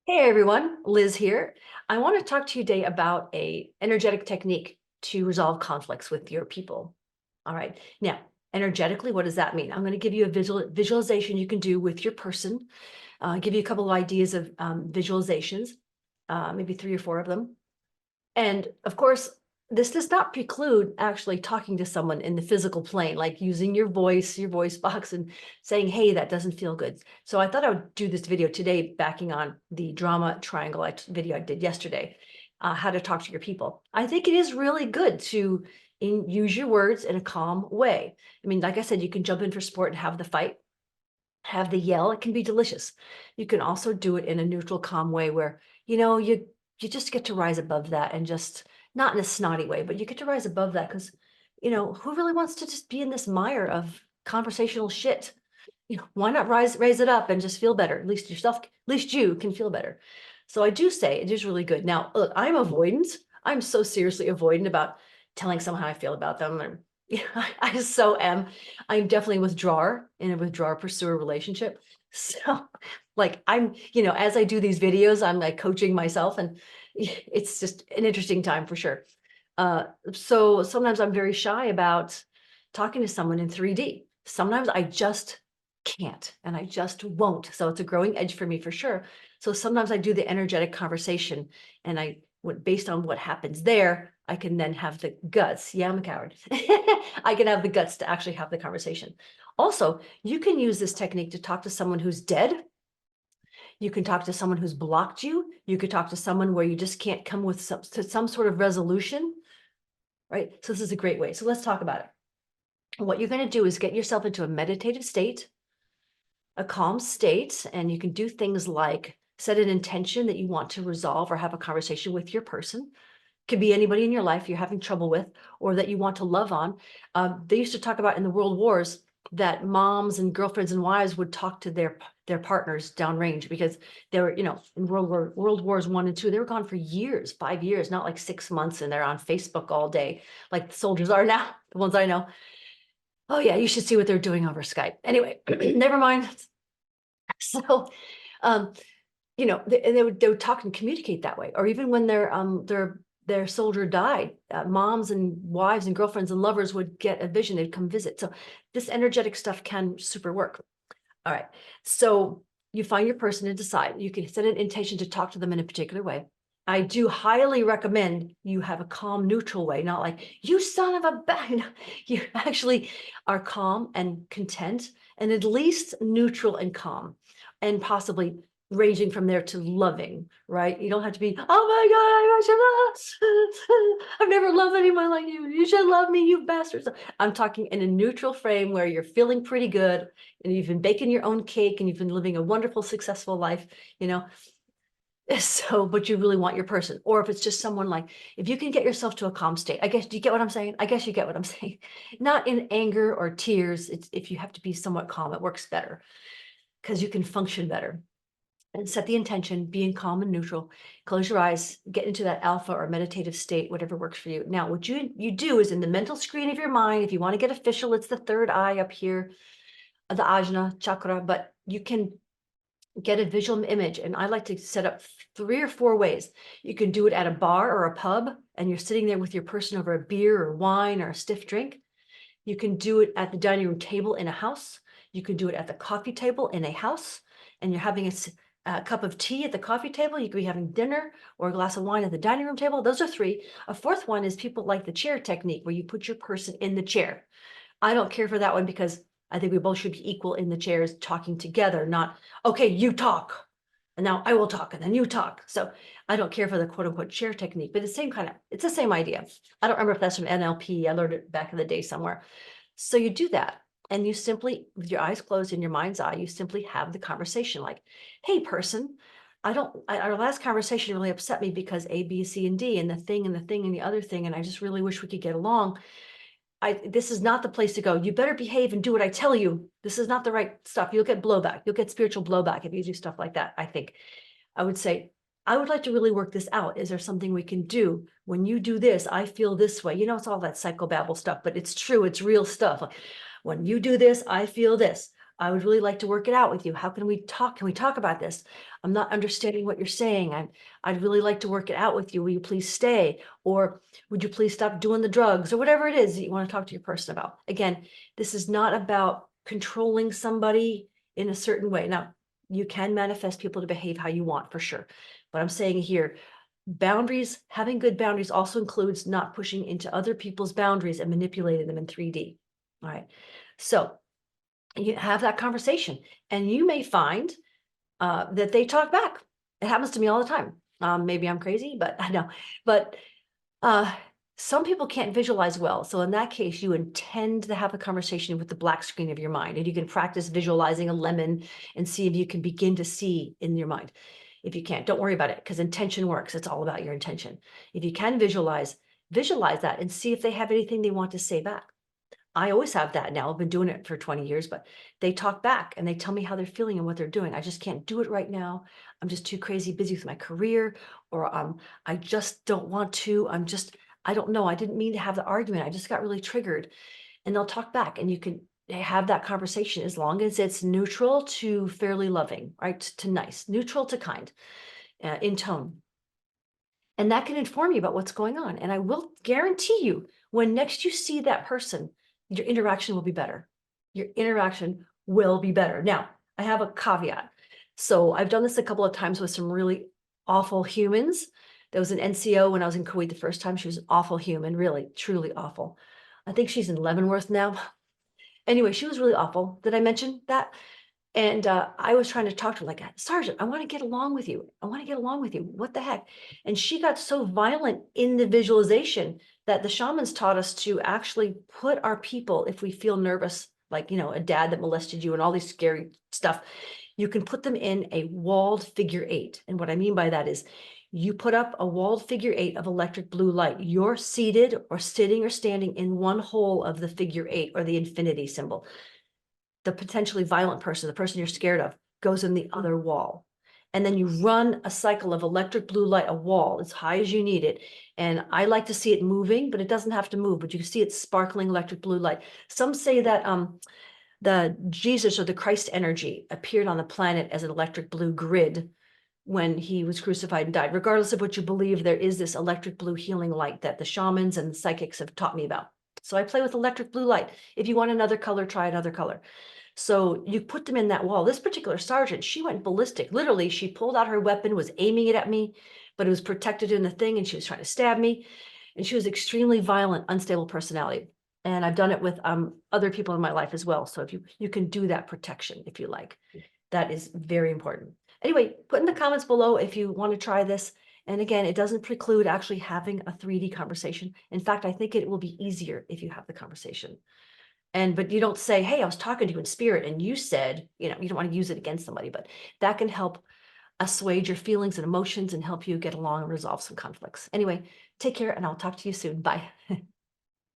Hey everyone, Liz here. I want to talk to you today about a energetic technique to resolve conflicts with your people. All right. Now, energetically, what does that mean? I'm going to give you a visualization you can do with your person. Give you a couple of ideas of visualizations, maybe 3 or 4 of them. And of course, this does not preclude actually talking to someone in the physical plane, like using your voice box and saying, hey, that doesn't feel good. So I thought I would do this video today, backing on the drama triangle video I did yesterday, how to talk to your people. I think it is really good to use your words in a calm way. I mean, like I said, you can jump in for sport and have the fight, have the yell. It can be delicious. You can also do it in a neutral, calm way where, you just get to rise above that and just not in a snotty way, but you get to rise above that because, who really wants to just be in this mire of conversational shit? Why not raise it up and just feel better? At least yourself, at least you can feel better. So I do say it is really good. Now, look, I'm avoidant. I'm so seriously avoidant about telling someone how I feel about them. And I so am. I'm definitely a withdrawer in a withdrawer pursuer relationship. So like as I do these videos, I'm like coaching myself, and it's just an interesting time for sure. So sometimes I'm very shy about talking to someone in 3D. Sometimes I just can't and I just won't. So it's a growing edge for me for sure. So sometimes I do the energetic conversation, and based on what happens there, I can then have the guts. Yeah, I'm a coward. I can have the guts to actually have the conversation. Also, you can use this technique to talk to someone who's dead. You can talk to someone who's blocked you. You could talk to someone where you just can't come with some sort of resolution, right? So this is a great way. So let's talk about it. What you're going to do is get yourself into a meditative state, a calm state, and you can do things like set an intention that you want to resolve or have a conversation with your person. Could be anybody in your life you're having trouble with or that you want to love on. They used to talk about in the world wars that moms and girlfriends and wives would talk to their partners downrange because they were, in World Wars I and II, they were gone for years, 5 years, not like 6 months, and they're on Facebook all day like the soldiers are now, the ones I know. Oh yeah, you should see what they're doing over Skype. Anyway, never mind. So, um, they would talk and communicate that way. Or even when their soldier died, moms and wives and girlfriends and lovers would get a vision, they'd come visit. So this energetic stuff can super work. All right. So you find your person and decide. You can set an intention to talk to them in a particular way. I do highly recommend you have a calm, neutral way, not like, you son of a bang. You actually are calm and content, and at least neutral and calm, and possibly ranging from there to loving, right? You don't have to be, oh my God, I've never loved anyone like you. You should love me, you bastards. I'm talking in a neutral frame where you're feeling pretty good and you've been baking your own cake and you've been living a wonderful, successful life, you know. So, but you really want your person. Or if it's just someone like, if you can get yourself to a calm state, I guess, do you get what I'm saying? I guess you get what I'm saying. Not in anger or tears. It's if you have to be somewhat calm, it works better because you can function better. And set the intention, being calm and neutral, close your eyes, get into that alpha or meditative state, whatever works for you. Now, what you do is in the mental screen of your mind, if you want to get official, it's the third eye up here, the ajna chakra, but you can get a visual image. And I like to set up 3 or 4 ways. You can do it at a bar or a pub, and you're sitting there with your person over a beer or wine or a stiff drink. You can do it at the dining room table in a house. You can do it at the coffee table in a house, and you're having a cup of tea at the coffee table. You could be having dinner or a glass of wine at the dining room table. Those are 3. A 4th one is people like the chair technique, where you put your person in the chair. I don't care for that one because I think we both should be equal in the chairs talking together, not, okay, you talk, and now I will talk, and then you talk. So I don't care for the quote unquote chair technique, but it's the same idea. I don't remember if that's from NLP. I learned it back in the day somewhere. So you do that, and you simply, with your eyes closed in your mind's eye, you simply have the conversation like, hey, person, our last conversation really upset me because A, B, C, and D, and the thing and the thing and the other thing, and I just really wish we could get along. This is not the place to go. You better behave and do what I tell you. This is not the right stuff. You'll get blowback. You'll get spiritual blowback if you do stuff like that. I think I would say, I would like to really work this out. Is there something we can do? When you do this, I feel this way. It's all that psychobabble stuff, but it's true. It's real stuff. Like, when you do this, I feel this. I would really like to work it out with you. How can we talk? Can we talk about this? I'm not understanding what you're saying. I'd really like to work it out with you. Will you please stay? Or would you please stop doing the drugs or whatever it is that you want to talk to your person about? Again, this is not about controlling somebody in a certain way. Now, you can manifest people to behave how you want for sure. But I'm saying here, boundaries, having good boundaries also includes not pushing into other people's boundaries and manipulating them in 3D. All right. So you have that conversation and you may find that they talk back. It happens to me all the time. Maybe I'm crazy, but I know. But uh, some people can't visualize well. So in that case, you intend to have a conversation with the black screen of your mind, and you can practice visualizing a lemon and see if you can begin to see in your mind. If you can't, don't worry about it because intention works. It's all about your intention. If you can visualize that and see if they have anything they want to say back. I always have that now. I've been doing it for 20 years, but they talk back and they tell me how they're feeling and what they're doing. I just can't do it right now. I'm just too crazy busy with my career, or I just don't want to. I don't know. I didn't mean to have the argument. I just got really triggered. And they'll talk back and you can have that conversation as long as it's neutral to fairly loving, right? To nice, neutral to kind in tone. And that can inform you about what's going on. And I will guarantee you, when next you see that person, your interaction will be better. Your interaction will be better. Now, I have a caveat. So I've done this a couple of times with some really awful humans. There was an NCO when I was in Kuwait the first time. She was an awful human, really, truly awful. I think she's in Leavenworth now. Anyway, she was really awful. Did I mention that? And I was trying to talk to her like, Sergeant, I want to get along with you. I want to get along with you. What the heck? And she got so violent in the visualization that the shamans taught us to actually put our people, if we feel nervous, like, a dad that molested you and all these scary stuff, you can put them in a walled figure eight. And what I mean by that is you put up a walled figure eight of electric blue light. You're seated or sitting or standing in one hole of the figure eight or the infinity symbol. The potentially violent person, the person you're scared of, goes in the other wall. And then you run a cycle of electric blue light, a wall as high as you need it. And I like to see it moving, but it doesn't have to move, but you can see it sparkling electric blue light. Some say that the Jesus or the Christ energy appeared on the planet as an electric blue grid when he was crucified and died. Regardless of what you believe, there is this electric blue healing light that the shamans and the psychics have taught me about. So I play with electric blue light. If you want another color, try another color. So you put them in that wall. This particular sergeant, she went ballistic. Literally, she pulled out her weapon, was aiming it at me, but it was protected in the thing, and she was trying to stab me. And she was extremely violent, unstable personality. And I've done it with other people in my life as well. So if you can do that protection if you like. That is very important. Anyway, put in the comments below if you want to try this. And again, it doesn't preclude actually having a 3D conversation. In fact, I think it will be easier if you have the conversation. But you don't say, hey, I was talking to you in spirit and you said, you don't want to use it against somebody, but that can help assuage your feelings and emotions and help you get along and resolve some conflicts. Anyway, take care and I'll talk to you soon. Bye.